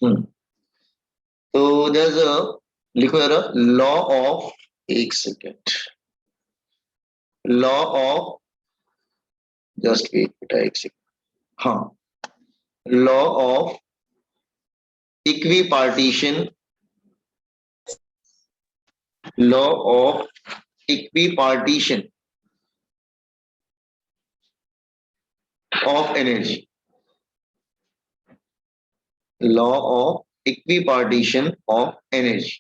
तो there's a लिखो जरा लॉ ऑफ, एक second, law of, just wait बेटा एक सेकेंड, हाँ, law of equipartition, law of equipartition of energy, law of equipartition of energy.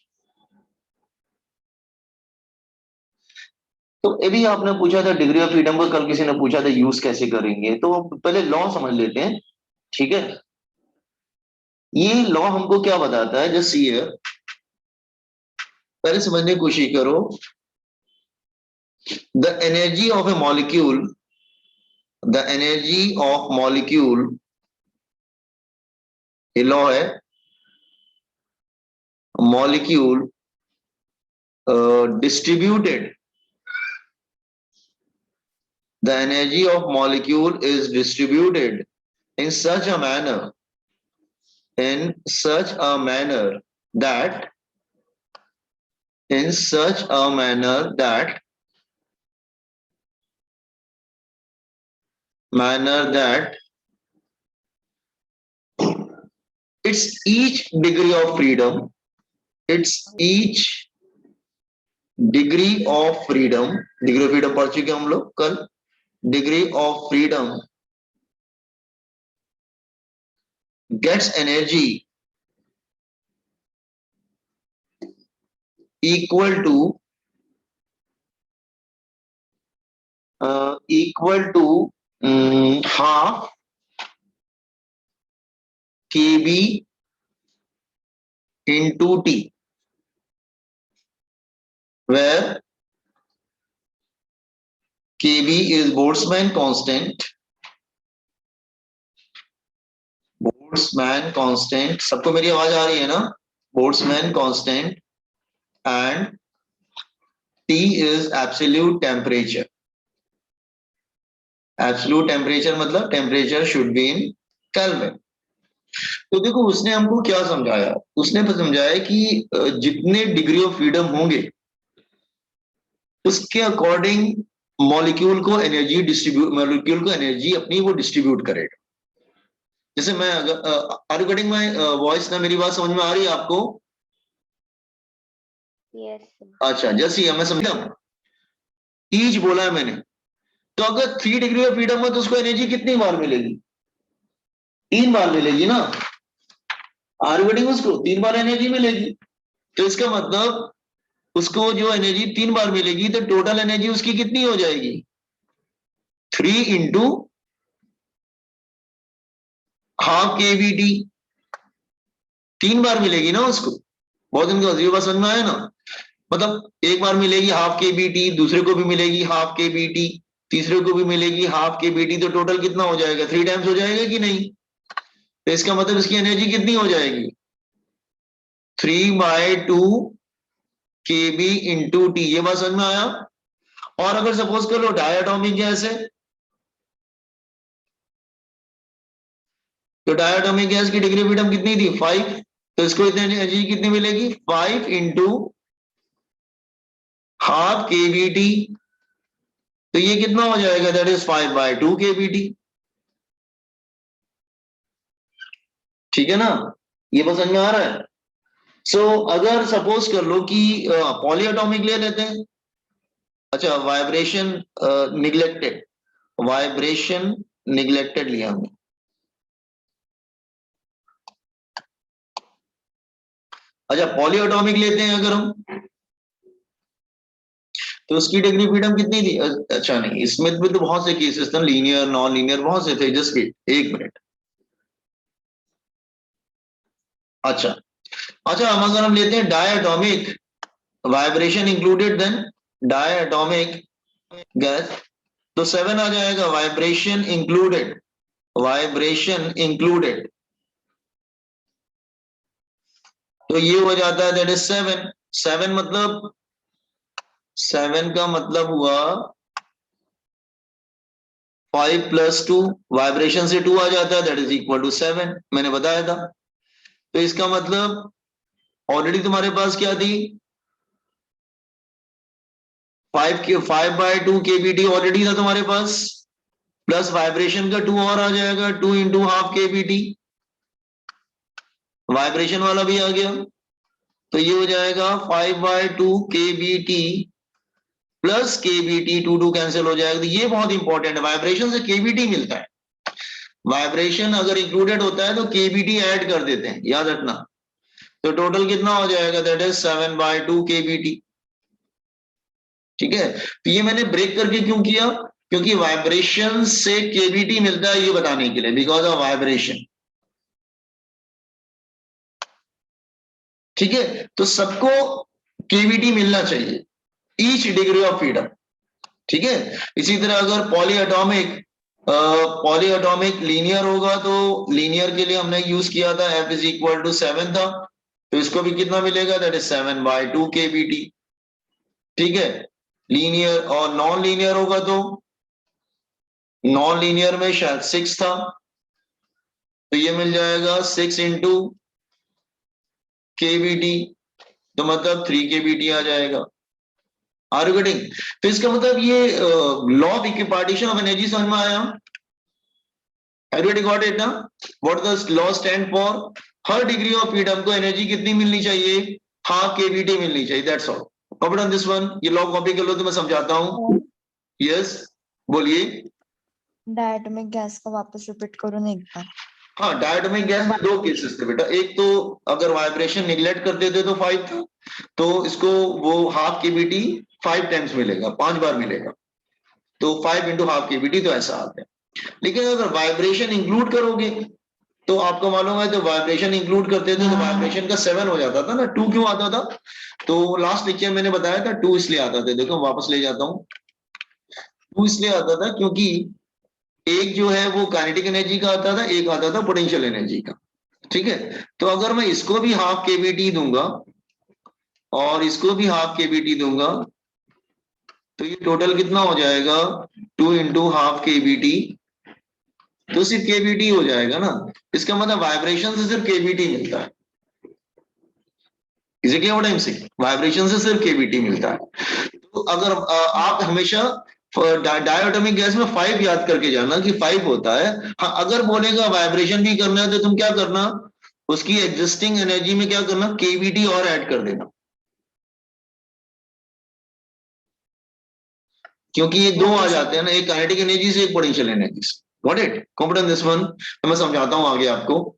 तो अभी आपने पूछा था डिग्री ऑफ फ्रीडम को, कल किसी ने पूछा था यूज कैसे करेंगे, तो पहले लॉ समझ लेते हैं, ठीक है। ये लॉ हमको क्या बताता है, जस्ट ये पहले समझने की कोशिश करो। The energy of A molecule, the energy of molecule, ये लॉ है, molecule distributed, the energy of molecule is distributed in such a manner, in such a manner that, in such a manner that, its each degree of freedom, its each degree of freedom, degree of freedom पढ़ चुके हम लोग कल, degree of freedom gets energy equal to half kb into t, where kb is Boltzmann constant, Boltzmann constant, सबको मेरी आवाज आ रही है ना, Boltzmann constant, and T is absolute temperature, absolute temperature मतलब temperature should be in Kelvin। तो देखो उसने हमको क्या समझाया, उसने समझाया कि जितने डिग्री ऑफ फ्रीडम होंगे उसके अकॉर्डिंग मॉलिक्यूल को एनर्जी डिस्ट्रीब्यूट, मॉलिक्यूल को एनर्जी अपनी वो डिस्ट्रीब्यूट करेगा। जैसे मैं are you getting my voice ना, मेरी बात समझ में आ रही है आपको? Yes. अच्छा, जैसे मैं समझा, ईच बोला है मैंने, तो अगर 3 डिग्री ऑफ फ्रीडम है तो उसको एनर्जी कितनी बार मिलेगी? 3 बार मिलेगी ना, आर यू गेटिंग, उसको 3 बार एनर्जी मिलेगी। तो इसका मतलब उसको जो एनर्जी 3 बार मिलेगी तो टोटल एनर्जी उसकी कितनी हो जाएगी? 3 इंटू हाफ केवीटी, 3 बार मिलेगी ना उसको। बहुत इनका अजीब बात समझ में आया ना, मतलब एक बार मिलेगी हाफ केवीटी, दूसरे को भी मिलेगी हाफ केवीटी, तीसरे को भी मिलेगी हाफ केवीटी, तो टोटल कितना हो जाएगा? 3 टाइम्स हो जाएगा कि नहीं? तो इसका मतलब इसकी एनर्जी कितनी हो जाएगी? 3/2 kb इंटू टी। ये बात समझ में आया? और अगर सपोज कर लो डायटोमिक गैस है, तो डायटोमिक गैस की डिग्री फ्रीडम कितनी थी? 5, तो इसको इतनी एनर्जी कितनी मिलेगी? 5 इंटू हाफ केवीटी, तो ये कितना हो जाएगा? That is 5/2 KVT. ठीक है ना, ये बस समझ में आ रहा है? सो अगर सपोज कर लो कि पॉलीएटॉमिक ले लेते हैं, अच्छा वाइब्रेशन निग्लेक्टेड, वाइब्रेशन निग्लेक्टेड लिया हमने, अच्छा पॉलीएटॉमिक लेते हैं अगर हम, तो उसकी डिग्री फ्रीडम कितनी थी? अच्छा नहीं, इसमें भी तो बहुत से केसेस थे, लीनियर नॉन लीनियर बहुत से थे, जस्ट वेट एक मिनट। अच्छा अच्छा, हम अगर हम लेते हैं diatomic, vibration included, then diatomic gas, तो 7 आ जाएगा, वाइब्रेशन इंक्लूडेड, वाइब्रेशन इंक्लूडेड, तो ये हो जाता है दैट इज 7। 7 मतलब 7 का मतलब हुआ 5 + 2, वाइब्रेशन से 2 आ जाता है, दैट इज इक्वल टू 7, मैंने बताया था। तो इसका मतलब ऑलरेडी तुम्हारे पास क्या थी, 5/2 kBt ऑलरेडी था तुम्हारे पास, प्लस वाइब्रेशन का 2 और आ जाएगा, 2 × ½ kBt, वाइब्रेशन वाला भी आ गया। तो ये हो जाएगा 5/2 kBt प्लस kBt, 2 कैंसिल हो जाएगा। तो ये बहुत इंपॉर्टेंट है, वाइब्रेशन से kBt मिलता है। वाइब्रेशन अगर इंक्लूडेड होता है तो kBt ऐड कर देते हैं, याद रखना। तो टोटल कितना हो जाएगा, दैट इज 7/2 kBt। ठीक है, तो ये मैंने ब्रेक करके क्यों किया, क्योंकि वाइब्रेशन से kBt मिलता है ये बताने के लिए, बिकॉज ऑफ वाइब्रेशन। ठीक है, तो सबको kBt मिलना चाहिए, ईच डिग्री ऑफ फ्रीडम। ठीक है, इसी तरह अगर पॉलीएटॉमिक लीनियर होगा तो लीनियर के लिए हमने यूज किया था F = 7 था, तो इसको भी कितना मिलेगा, दैट इज 7/2 kBt। ठीक है, लीनियर और नॉन लीनियर होगा तो नॉन लीनियर में शायद 6 था, तो ये मिल जाएगा 6 × kBt, तो मतलब 3 kBt आ जाएगा। Are you getting? तो इसका मतलब ये law of equipartition of energy समझ में आया? Everybody got it ना? What does law stand for? Her degree of freedom को एनर्जी कितनी मिलनी चाहिए, ½ kBt मिलनी चाहिए, that's all. Copy on this one, ये लॉ कॉपी कर लो तो मैं समझाता हूँ। यस, बोलिए। डायटोमिक गैस का वापस रिपीट करो ना एक बार। हाँ, डायटोमिक गैस में 2 केसेस थे बेटा, एक तो अगर वाइब्रेशन निगलेक्ट कर देते तो 5 था, तो इसको वो ½ kBt 5 टाइम्स मिलेगा, 5 बार मिलेगा, तो 5 × ½ kBt, तो ऐसा आता है। लेकिन अगर वाइब्रेशन इंक्लूड करोगे तो आपको मालूम है, तो वाइब्रेशन इंक्लूड करते थे तो वाइब्रेशन का 7 हो जाता था ना, 2 क्यों आता था, तो लास्ट लेक्चर मैंने बताया था 2 इसलिए आता था, देखो वापस ले जाता हूँ। 2 इसलिए आता था क्योंकि एक जो है वो काइनेटिक एनर्जी का आता था, एक आता था पोटेंशियल एनर्जी का। ठीक है, तो अगर मैं इसको भी ½ kBt दूंगा और इसको भी ½ kBt दूंगा, तो ये टोटल कितना हो जाएगा, 2 × ½ kBt, तो सिर्फ kBt हो जाएगा ना। इसका मतलब वाइब्रेशन से सिर्फ kBt मिलता है। इसे क्या टाइम से वाइब्रेशन से सिर्फ kBt मिलता है। तो अगर आप हमेशा डायटोमिक गैस में 5 याद करके जाना कि 5 होता है। हाँ, अगर बोलेगा वाइब्रेशन भी करना है तो तुम क्या करना, उसकी एग्जिस्टिंग एनर्जी में क्या करना, kBt और ऐड कर देना, क्योंकि ये 2 आ जाते हैं ना, एक काइनेटिक एनर्जी से एक पोटेंशियल एनर्जी से। Got it? Competent this one, मैं समझाता हूं आगे आपको।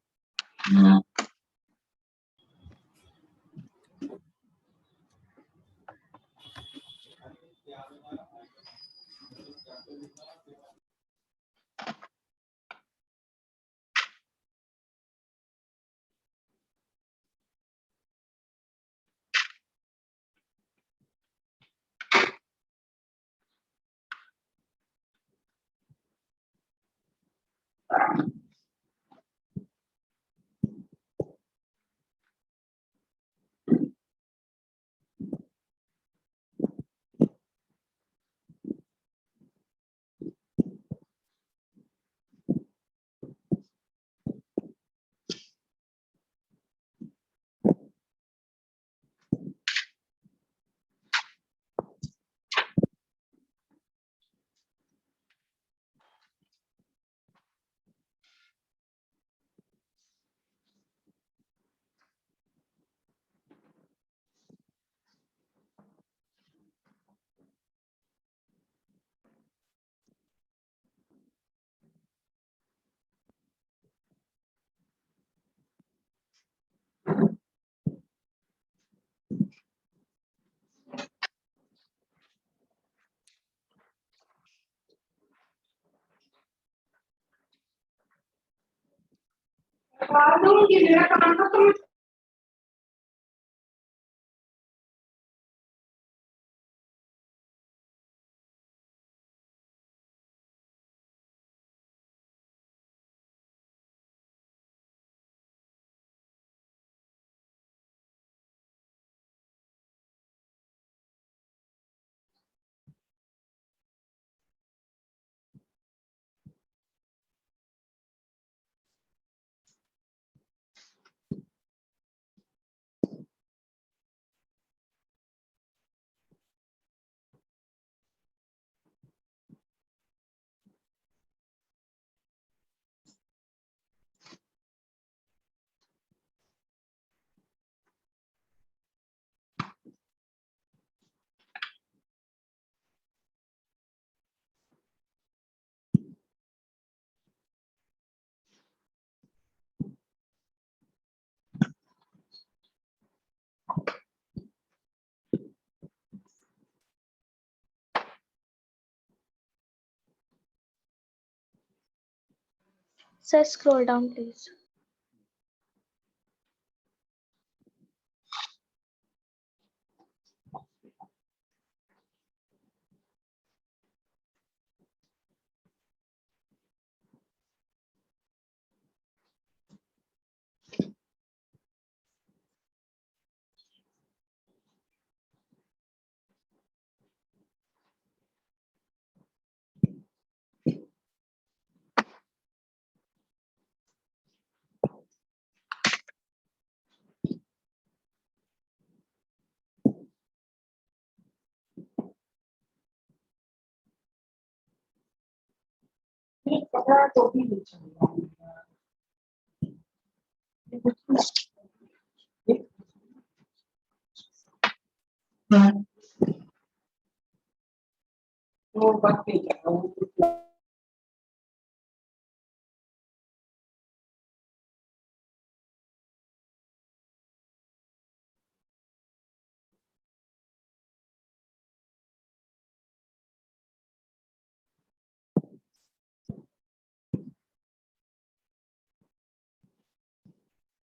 Sir, scroll down, please.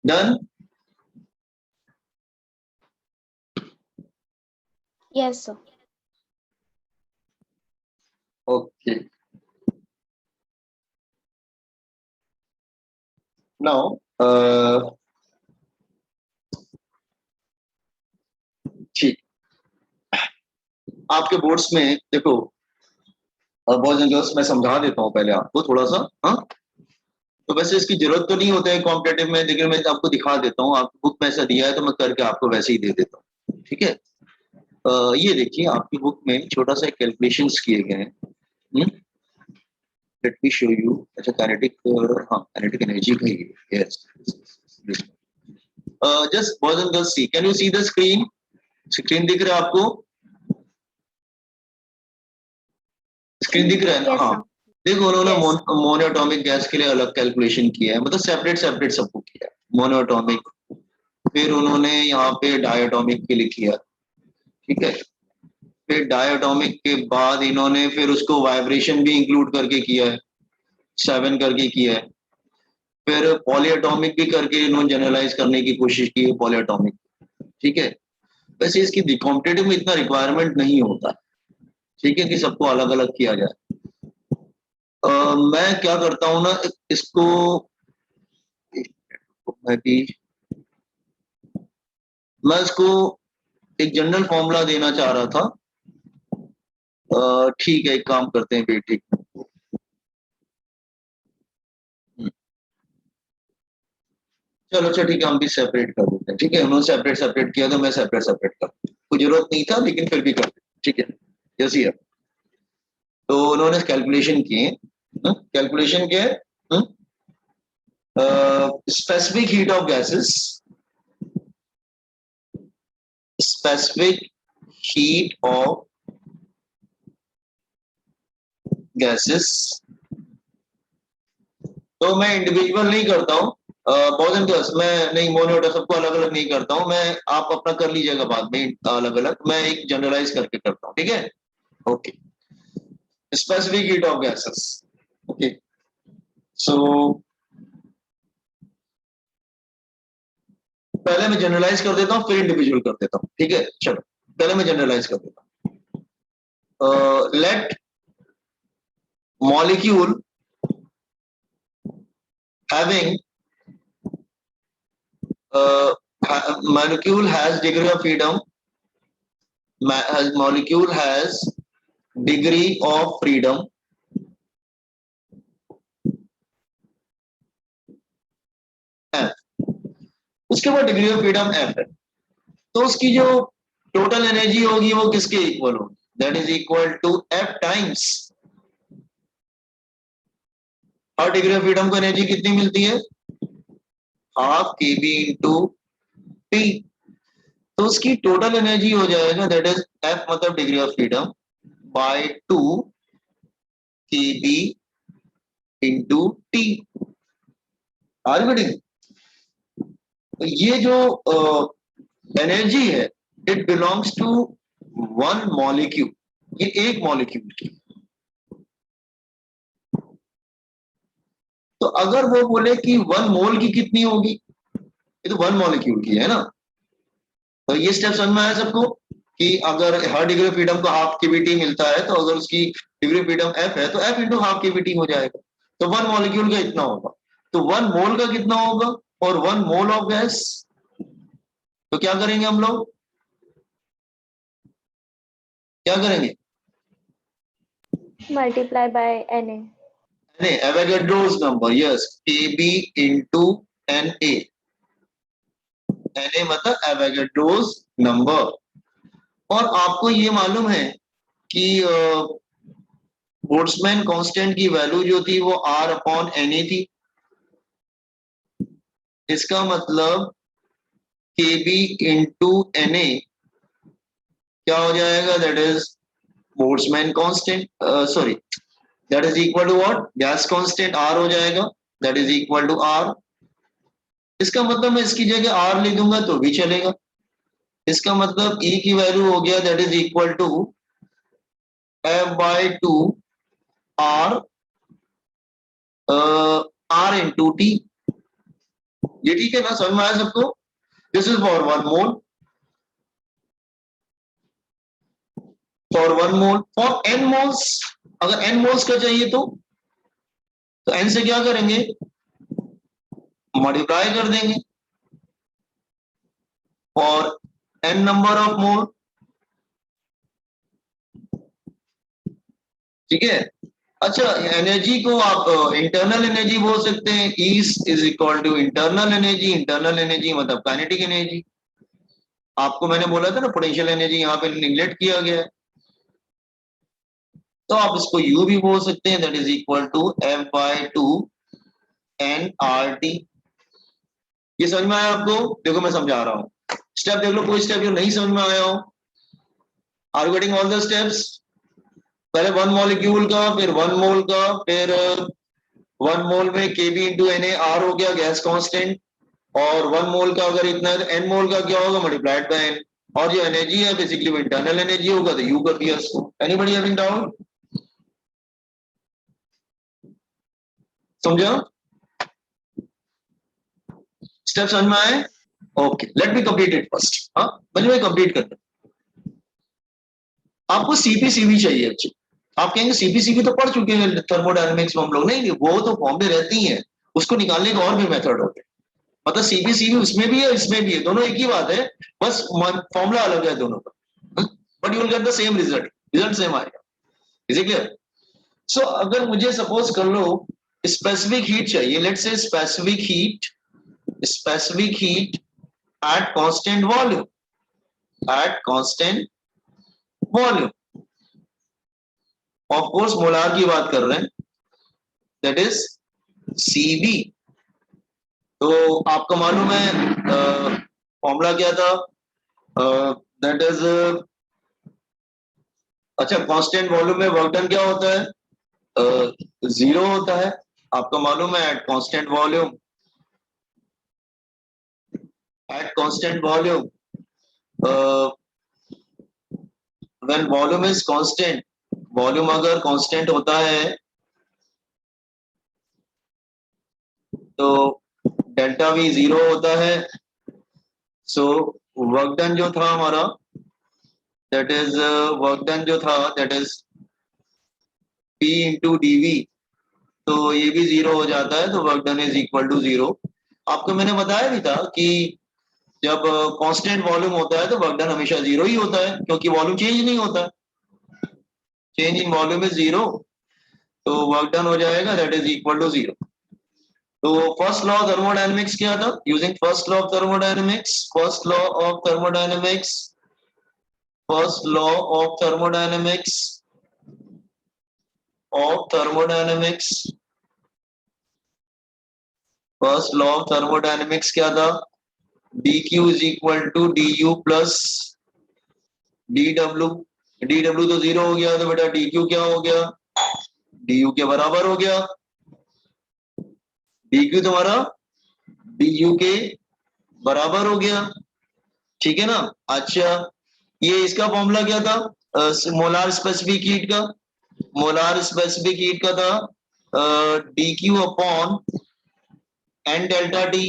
Done? Yes, sir. Okay. Now, ठीक, आपके बोर्ड्स में देखो, बॉयज एंड गर्ल्स मैं समझा देता हूँ पहले आपको थोड़ा सा, हाँ। तो वैसे इसकी जरूरत तो नहीं होता है कॉम्पिटेटिव में, लेकिन मैं आपको दिखा देता हूँ, आपको बुक में ऐसा दिया है तो मैं करके आपको वैसे ही दे देता हूँ, ठीक है। ये देखिए आपकी बुक में छोटा सा कैलकुलेशंस किए गए हैं। Let me show you. अच्छा काइनेटिक, हाँ काइनेटिक एनर्जी का ही, yes. Just boys and girls see, can you see the screen? Screen दिख रहा है आपको? स्क्रीन दिख रहा है ना? Yes, हाँ, sir. देखो उन्होंने Yes. मोनोएटॉमिक गैस के लिए अलग कैलकुलेशन किया है, मतलब सेपरेट सेपरेट सबको किया है। मोनोएटॉमिक, फिर उन्होंने यहाँ पे डायटोमिक के लिए किया, ठीक है। फिर डायटोमिक के बाद इन्होंने फिर उसको वाइब्रेशन भी इंक्लूड करके किया है, 7 करके किया है। फिर पॉलीएटॉमिक भी करके इन्होंने जनरलाइज करने की कोशिश की है, पॉलीएटॉमिक, ठीक है। वैसे इसकी कॉम्पिटेटिव में इतना रिक्वायरमेंट नहीं होता, ठीक है, कि सबको अलग अलग किया जाए। मैं क्या करता हूँ ना, इसको मैं इसको एक जनरल फॉर्मूला देना चाह रहा था। ठीक है, एक काम करते हैं बेटी, चलो अच्छा ठीक है, हम भी सेपरेट कर देते हैं, ठीक है। उन्होंने सेपरेट सेपरेट किया तो मैं सेपरेट सेपरेट कर, कोई जरूरत नहीं था लेकिन फिर भी कर, ठीक है। जैसी है, तो उन्होंने कैलकुलेशन किए, कैलकुलेशन किया है, specific heat of gases, specific heat of gases. तो मैं इंडिविजुअल नहीं करता हूँ, बॉयज एंड गर्ल्स, मैं नहीं मोनोटा सबको अलग अलग नहीं करता हूँ मैं, आप अपना कर लीजिएगा बाद में अलग अलग, मैं एक जनरलाइज करके करता हूँ, ठीक है। Okay, specific heat of gases, okay. So पहले मैं जनरलाइज कर देता हूँ फिर इंडिविजुअल कर देता हूँ, ठीक है। चलो पहले मैं जनरलाइज कर देता हूँ। Let molecule having molecule has degree of freedom, molecule has degree of freedom f, उसके बाद डिग्री ऑफ फ्रीडम f है, तो उसकी जो टोटल एनर्जी होगी वो किसके इक्वल होगी? That is equal to f times, हर डिग्री ऑफ फ्रीडम को एनर्जी कितनी मिलती है? हाफ kb इंटू t, तो उसकी टोटल एनर्जी हो जाएगा दैट इज f मतलब degree of freedom by 2 kb into t। Argumenting, तो ये जो एनर्जी है it belongs to one molecule, ये एक मॉलिक्यूल की, तो अगर वो बोले कि 1 मोल की कितनी होगी, ये तो 1 मॉलिक्यूल की है ना, तो ये स्टेप समझ में आया सबको कि अगर हर डिग्री ऑफ फ्रीडम को हाफ केवीटी मिलता है तो अगर उसकी डिग्री ऑफ फ्रीडम f है तो f इंटू हाफ केवीटी हो जाएगा। तो 1 मॉलिक्यूल का इतना होगा, तो 1 मोल का कितना होगा, और 1 मोल ऑफ गैस, तो क्या करेंगे हम लोग, क्या करेंगे, Multiply by Na. नहीं, Avogadro's number, yes, Kb into Na, Na मतलब एवोगाड्रोस नंबर। और आपको ये मालूम है कि बोल्ट्जमैन कांस्टेंट की वैल्यू जो थी वो R अपॉन Na थी, इसका मतलब Kb इंटू Na क्या हो जाएगा, that is Boltzmann constant, sorry, that is equal to what, gas constant R हो जाएगा, that is equal to R। इसका मतलब मैं इसकी जगह R लिख दूंगा तो भी चलेगा, इसका मतलब E की वैल्यू हो गया that is equal to F/2 R R into T। ये ठीक है ना, समझ में आया सबको? This is for 1 mole, for 1 mole, for n moles, अगर n मोल्स का चाहिए तो n से क्या करेंगे, मल्टीप्लाई कर देंगे, for n number of mole, ठीक है। अच्छा, एनर्जी को आप इंटरनल एनर्जी बोल सकते हैं, E is equal to internal energy, internal energy मतलब काइनेटिक एनर्जी। आपको मैंने बोला था ना पोटेंशियल एनर्जी यहाँ पे निगलेक्ट किया गया है, तो आप इसको U भी बोल सकते हैं, that is equal to F/2 nRT। ये समझ में आया आपको? देखो मैं समझा रहा हूँ, स्टेप देख लो, कोई स्टेप जो नहीं समझ में आया हो, are you getting all the steps? पहले 1 मॉलिक्यूल का, फिर 1 मोल का, फिर 1 मोल में Kb इंटू Na R हो गया गैस कांस्टेंट, और 1 मोल का अगर इतना है तो n मोल का क्या होगा, मल्टीप्लाइड बाय n, और जो एनर्जी है बेसिकली वो इंटरनल एनर्जी होगा, तो U कर दिया इसको। Anybody having doubt? समझा? स्टेप समझ में आए? Okay, let me complete it first. हाँ, मैं कंप्लीट करता हूं। आपको सीपीसीबी चाहिए अच्छी, आप कहेंगे सीपीसीबी तो पढ़ चुके हैं थर्मोडायनेमिक्स में हम लोग, नहीं वो तो फॉर्मूले रहती हैं, उसको निकालने के और भी मेथड होते हैं, मतलब सीपीसीबी उसमें भी है इसमें भी है, दोनों एक ही बात है, बस फॉर्मूला अलग है दोनों का, but you will get the same result, result same आएगा। Is it clear? सो अगर मुझे सपोज कर लो स्पेसिफिक हीट चाहिए, let's say specific heat at constant volume, at constant volume, of course molar की बात कर रहे हैं, दैट इज सीबी। तो आपको मालूम है फॉर्मूला क्या था, दैट इज, अच्छा, कांस्टेंट वॉल्यूम में वर्क डन क्या होता है, 0 होता है, आपको मालूम है eight constant volume, at constant volume when volume is constant, volume अगर कांस्टेंट होता है तो डेल्टा वी 0 होता है, सो वर्क डन जो था हमारा, दैट इज वर्क डन जो था that is P into dv, तो ये भी 0 हो जाता है, तो work done is equal to 0। आपको मैंने बताया भी था कि जब कांस्टेंट वॉल्यूम होता है तो वर्क डन हमेशा 0 ही होता है, क्योंकि वॉल्यूम चेंज नहीं होता, चेंज इन वॉल्यूम इज 0, तो वर्क डन हो जाएगा दैट इज इक्वल टू 0। तो फर्स्ट लॉ ऑफ थर्मोडायनेमिक्स क्या था, using first law of thermodynamics, first law of thermodynamics, first law of thermodynamics, of thermodynamics, first law of thermodynamics क्या था, dq is equal to du plus dw, dw तो 0 हो गया, तो बेटा dq क्या हो गया, du के बराबर हो गया, dq तुम्हारा du के बराबर हो गया, ठीक है ना। अच्छा, ये इसका फॉर्मूला क्या था, मोलार स्पेसिफिक हीट का, मोलार स्पेसिफिक हीट का था d q upon n delta t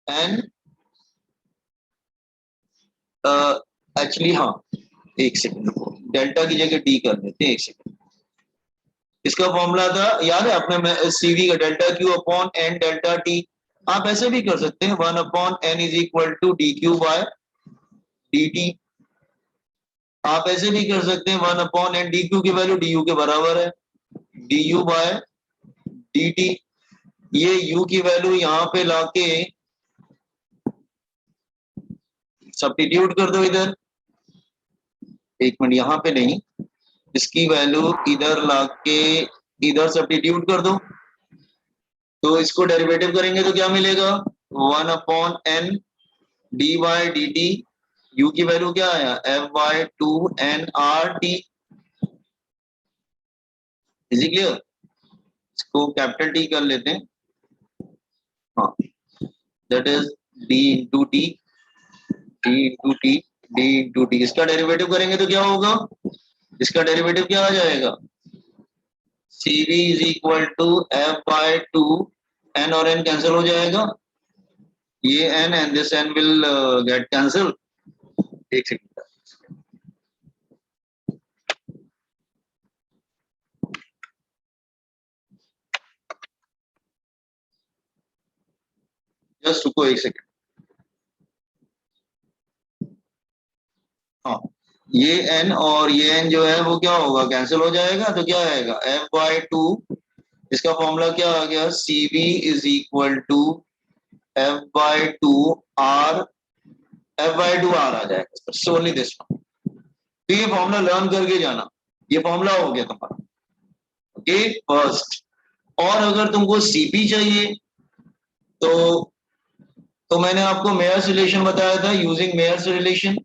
n actually हाँ, एक सेकंड रुको, डेल्टा की जगह डी कर देते हैं, एक सेकंड। इसका फॉर्मूला था, याद है अपने सीवी का, delta q upon n delta t. आप ऐसे भी कर सकते हैं, 1 upon n is equal to d q by d t. आप ऐसे भी कर सकते हैं, 1 अपॉन एन, डी क्यू की वैल्यू डी यू के बराबर है, d u by d t. ये u की वैल्यू यहाँ पे लाके सब्स्टिट्यूट कर दो इधर, एक मिनट, यहाँ पे नहीं, इसकी वैल्यू इधर लाके इधर सब्स्टिट्यूट कर दो, तो इसको डेरिवेटिव करेंगे तो क्या मिलेगा, 1 upon n d by d t, u की वैल्यू क्या आया, f by two n R T. Is it clear? इसको कैपिटल टी कर लेते हैं, हाँ, that is d into t, d into t, d into t. इसका डेरिवेटिव करेंगे तो क्या होगा, इसका डेरिवेटिव क्या आ जाएगा, CV is equal to F by two, n और एन कैंसिल हो जाएगा, ये n and this n will get cancel. एक सेकंड, जस्ट रुको एक सेकंड। हाँ, ये एन और ये एन जो है वो क्या होगा, कैंसिल हो जाएगा, तो क्या आएगा, एफ बाय टू, इसका फॉर्मूला क्या आ गया, CV is equal to F by two R, F by two R आ जाएगा, सोनली दिस वन। तो ये फॉर्मूला लर्न करके जाना, ये फॉर्मूला हो गया तुम्हारा, ओके फर्स्ट। और अगर तुमको सीपी चाहिए तो मैंने आपको मेयर्स रिलेशन बताया था, using Mayer's relation,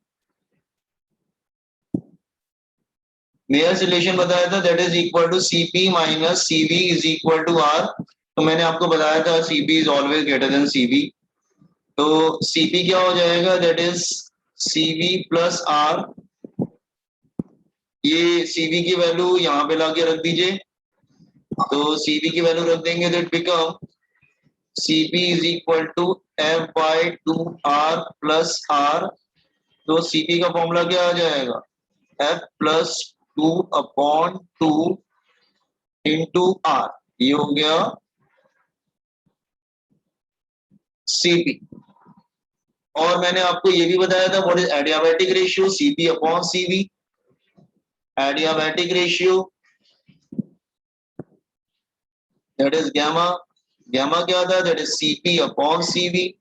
Mayer's relation बताया था, that is equal to CP minus CV is equal to R. तो मैंने आपको बताया था CP is always greater than CV, तो सीपी क्या हो जाएगा, that is CV plus R. ये सीवी की वैल्यू यहाँ पे लाके रख दीजिए, तो सीवी की वैल्यू रख देंगे, that become CP is equal to f by two R plus R. तो सीपी का फॉर्मूला क्या आ जाएगा, f plus two upon two into R, ये हो गया सीपी। और मैंने आपको ये भी बताया था what is adiabatic ratio, CP upon CV. Adiabatic ratio that is gamma, gamma क्या था, that is CP upon CV.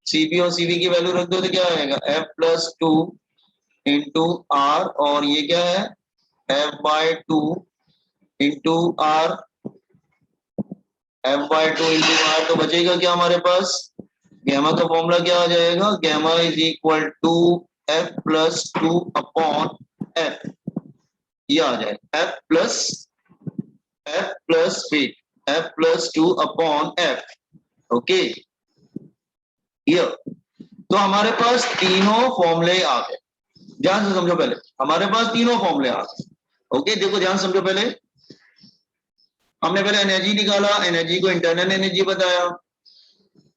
CP और सीवी की वैल्यू रख दो तो क्या आएगा, f plus two into R, और ये क्या है, f by two into R, F by two into R. तो बचेगा क्या हमारे पास, गैमा का फॉर्मूला क्या आ जाएगा, gamma is equal to f plus two upon f, ये आ जाएगा f plus wait f plus two upon f, okay ये। तो हमारे पास तीनों फॉर्मूले आ गए, ध्यान से समझो, पहले हमारे पास तीनों फॉर्मूले आ गए, ओके देखो ध्यान समझो। पहले हमने पहले एनर्जी निकाला, एनर्जी को इंटरनल एनर्जी बताया,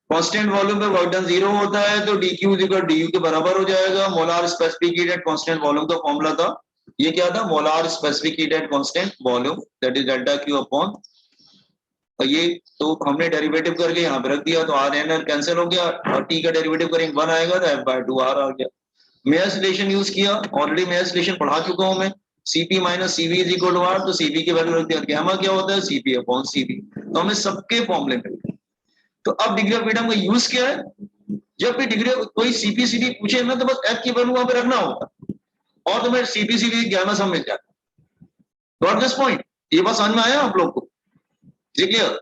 कांस्टेंट वॉल्यूम पे वर्क डन 0 होता है, तो dq इक्वल du के बराबर हो जाएगा। Molar specific heat at constant volume का फॉर्मूला था, ये क्या था, molar specific heat at constant volume, that is delta q upon, और ये तो हमने डेरिवेटिव करके यहाँ पे रख दिया, तो आर एन कैंसिल हो गया, और टी का डेरिवेटिव करेंगे 1 आएगा, तो एफ बाय टू आर आ गया। मेयर्स रिलेशन यूज किया, ऑलरेडी मेयर्स रिलेशन पढ़ा चुका हूं मैं, CP minus CV is equal to R, तो सीपी की वैल्यू रख दिया, गैमा क्या होता है, सीपी अपॉन सीवी। तो हमें सबके फॉर्मूले मिल गए। तो अब डिग्री ऑफ फ्रीडम का यूज क्या है, जब भी डिग्री कोई सीपी सीवी पूछे ना, तो बस एफ की वैल्यू वहां पे रखना होगा, और तुम्हें सीपी सीवी गैमा सब मिल जाता। गॉट दिस पॉइंट, ये बात समझ में आया आप लोग को, क्लियर?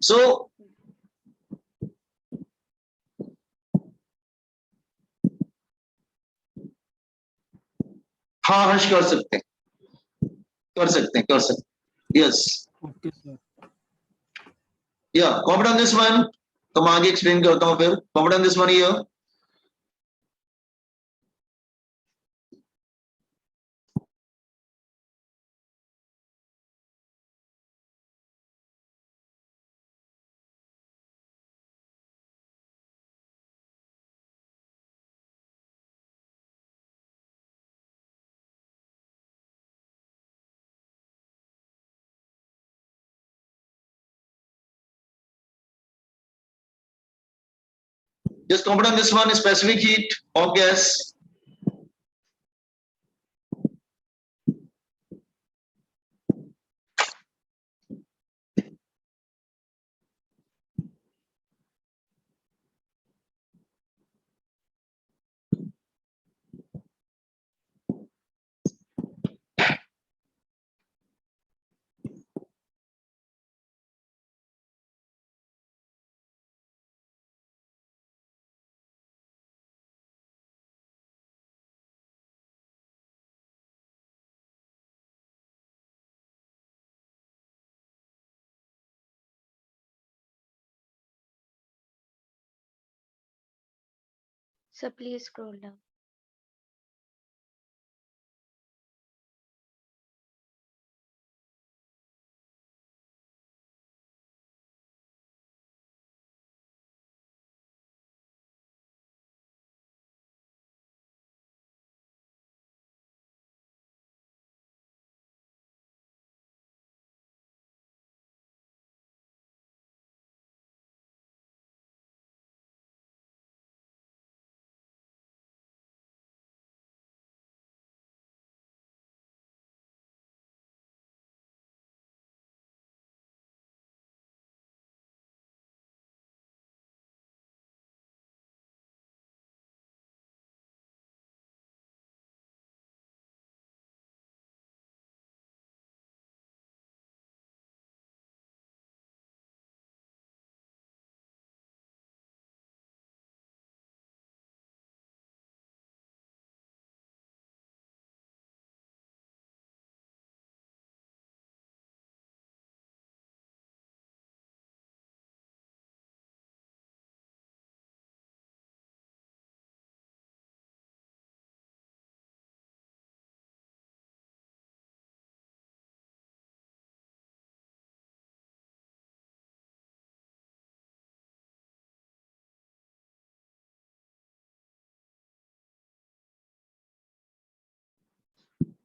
सो हाँ हर्ष, कर सकते हैं, कर सकते हैं, कर सकते हैं, यस ओके सर। या कॉमेंट ऑन दिस वन, तो मैं आगे एक्सप्लेन करता हूं, फिर comment on this one here. Just comment on this one, specific heat of gas. Sir, please scroll down.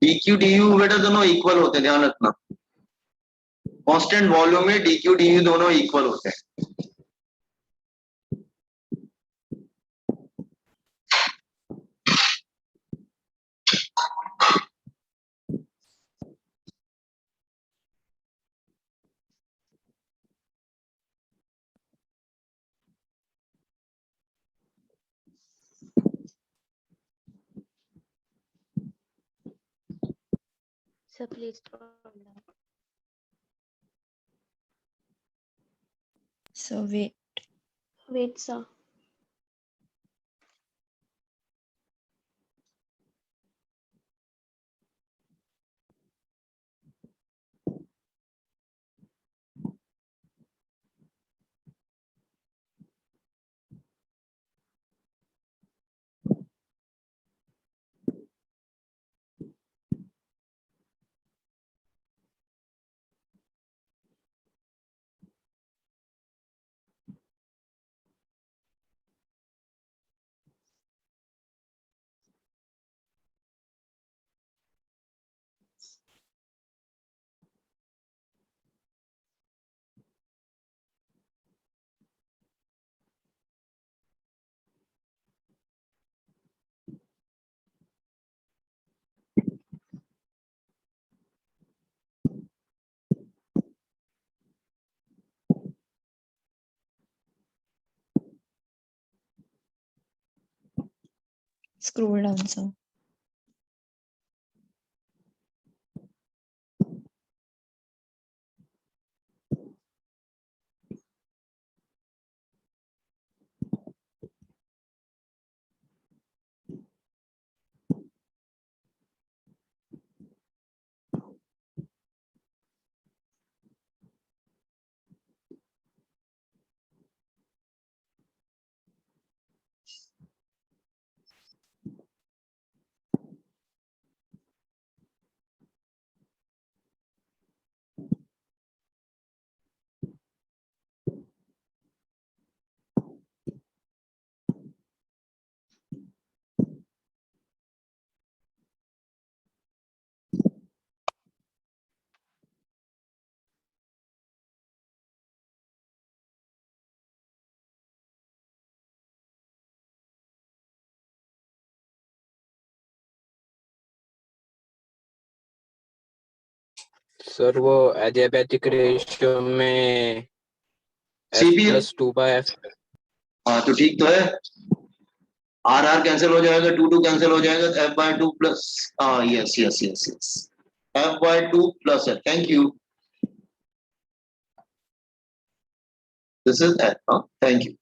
dq du बेटा दोनों इक्वल होते हैं, ध्यान रखना। कांस्टेंट वॉल्यूम में dq du दोनों इक्वल होते हैं। Sir, please scroll down. So wait. Wait, sir. Scroll down, sir. Sir वो एडियाबैटिक रेशियो में CP है। f+2/f। हाँ तो ठीक तो है, R कैंसिल हो जाएगा, 2 कैंसिल हो जाएगा, f/2 प्लस, हाँ yes yes yes yes, f/2 plus है, thank you, this is f, हाँ thank you.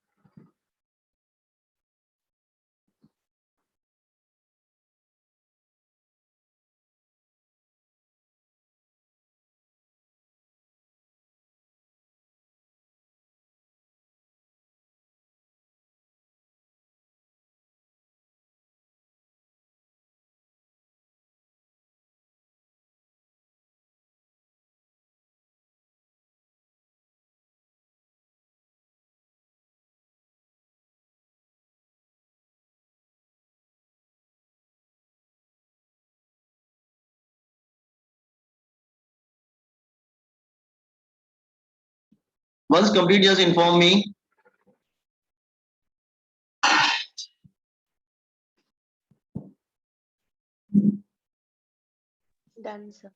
Once complete, just inform me. Done, sir.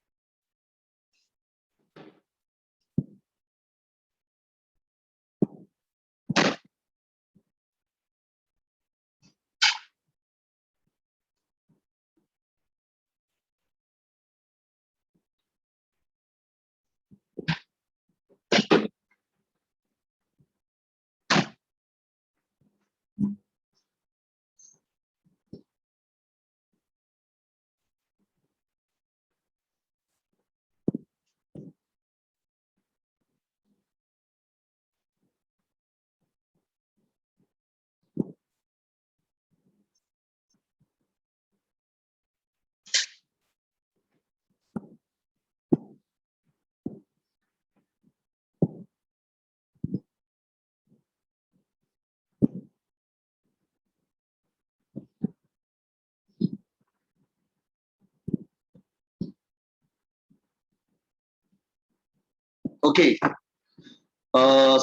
Okay,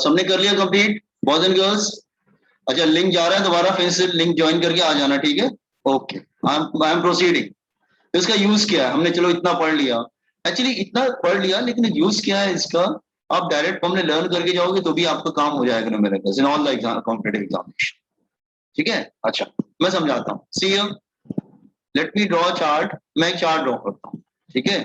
सबने कर लिया कंप्लीट बॉयज एंड गर्ल्स? अच्छा लिंक जा रहा है दोबारा, फिर से लिंक ज्वाइन करके आ जाना, ठीक है? Okay, I am proceeding. इसका यूज क्या है? हमने चलो इतना पढ़ लिया, एक्चुअली इतना पढ़ लिया, लेकिन यूज क्या है इसका? आप डायरेक्ट हमने लर्न करके जाओगे तो भी आपका काम हो जाएगा मेरे ख्याल से, in all the exam competitive examination, ठीक है? अच्छा मैं समझाता हूँ, see here, let me draw chart, मैं चार्ट ड्रॉ करता हूँ, ठीक है?